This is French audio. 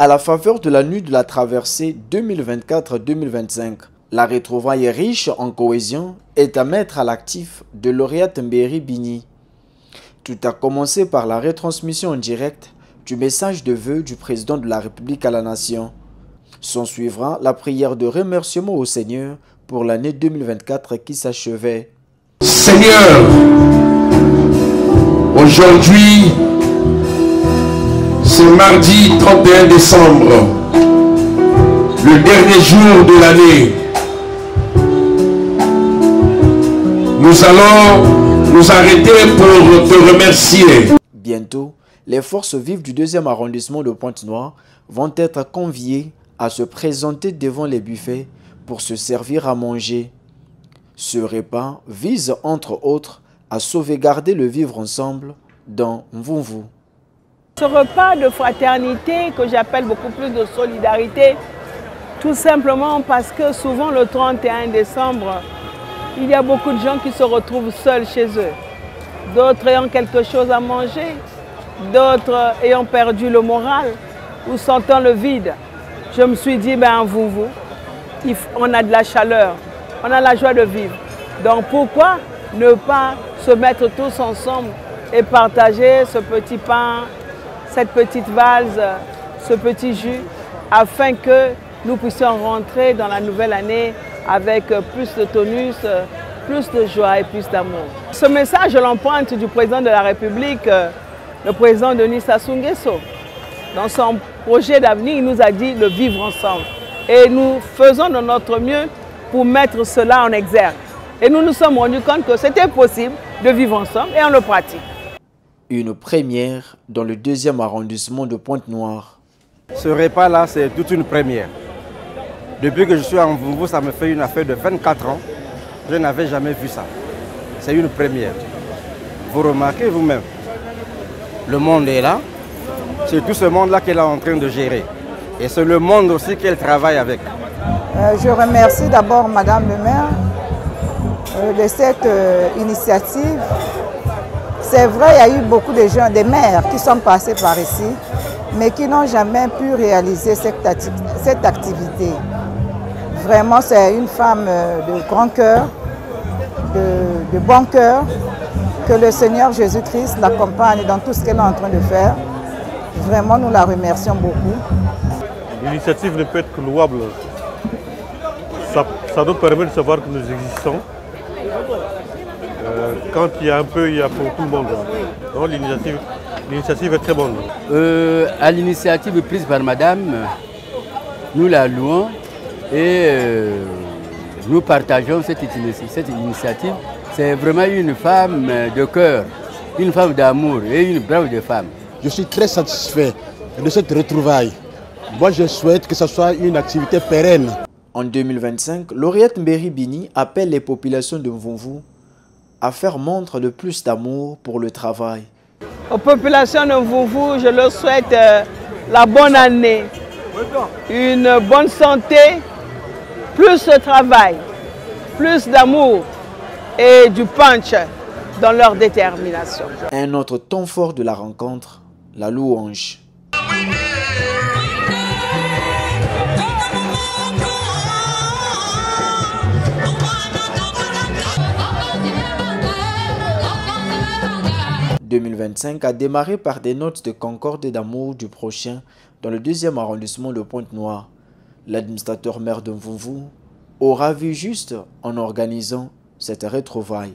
À la faveur de la nuit de la traversée 2024-2025, la retrouvaille riche en cohésion est à mettre à l'actif de Lauriette Mbéry Bini. Tout a commencé par la retransmission en direct du message de vœux du président de la République à la nation. S'en suivra la prière de remerciement au Seigneur pour l'année 2024 qui s'achevait. Seigneur, aujourd'hui, c'est mardi 31 décembre, le dernier jour de l'année. Nous allons nous arrêter pour te remercier. Bientôt, les forces vives du 2e arrondissement de Pointe-Noire vont être conviées à se présenter devant les buffets pour se servir à manger. Ce repas vise entre autres à sauvegarder le vivre ensemble dans Mvumvu. Ce repas de fraternité que j'appelle beaucoup plus de solidarité, tout simplement parce que souvent le 31 décembre, il y a beaucoup de gens qui se retrouvent seuls chez eux. D'autres ayant quelque chose à manger, d'autres ayant perdu le moral ou sentant le vide. Je me suis dit, ben vous, on a de la chaleur, on a la joie de vivre. Donc pourquoi ne pas se mettre tous ensemble et partager ce petit pain, cette petite valse, ce petit jus, afin que nous puissions rentrer dans la nouvelle année avec plus de tonus, plus de joie et plus d'amour. Ce message, je l'emprunte du président de la République, le président Denis Sassou Nguesso. Dans son projet d'avenir, il nous a dit de vivre ensemble. Et nous faisons de notre mieux pour mettre cela en exergue. Et nous nous sommes rendus compte que c'était possible de vivre ensemble et on le pratique. Une première dans le 2e arrondissement de Pointe-Noire. Ce repas-là, c'est toute une première. Depuis que je suis en Mvumvu, ça me fait une affaire de 24 ans. Je n'avais jamais vu ça. C'est une première. Vous remarquez vous-même, le monde est là. C'est tout ce monde-là qu'elle est en train de gérer. Et c'est le monde aussi qu'elle travaille avec. Je remercie d'abord Madame le maire de cette initiative. C'est vrai, il y a eu beaucoup de gens, des maires qui sont passés par ici, mais qui n'ont jamais pu réaliser cette activité. Vraiment, c'est une femme de grand cœur, de bon cœur, que le Seigneur Jésus-Christ l'accompagne dans tout ce qu'elle est en train de faire. Vraiment, nous la remercions beaucoup. L'initiative ne peut être que louable. Ça nous permet de savoir que nous existons. Quand il y a un peu, il y a pour tout le monde. Donc l'initiative est très bonne. À l'initiative prise par Madame, nous la louons et nous partageons cette initiative. C'est vraiment une femme de cœur, une femme d'amour et une brave de femme. Je suis très satisfait de cette retrouvaille. Moi, je souhaite que ce soit une activité pérenne. En 2025, Lauriette Mbéry Bini appelle les populations de Mvumvu à faire montre de plus d'amour pour le travail. Aux populations de Mvumvu, je leur souhaite la bonne année, une bonne santé, plus de travail, plus d'amour et du punch dans leur détermination. Un autre temps fort de la rencontre, la louange. « 2025 a démarré par des notes de concorde et d'amour du prochain dans le 2e arrondissement de Pointe-Noire. L'administrateur maire de Mvumvu aura vu juste en organisant cette retrouvaille.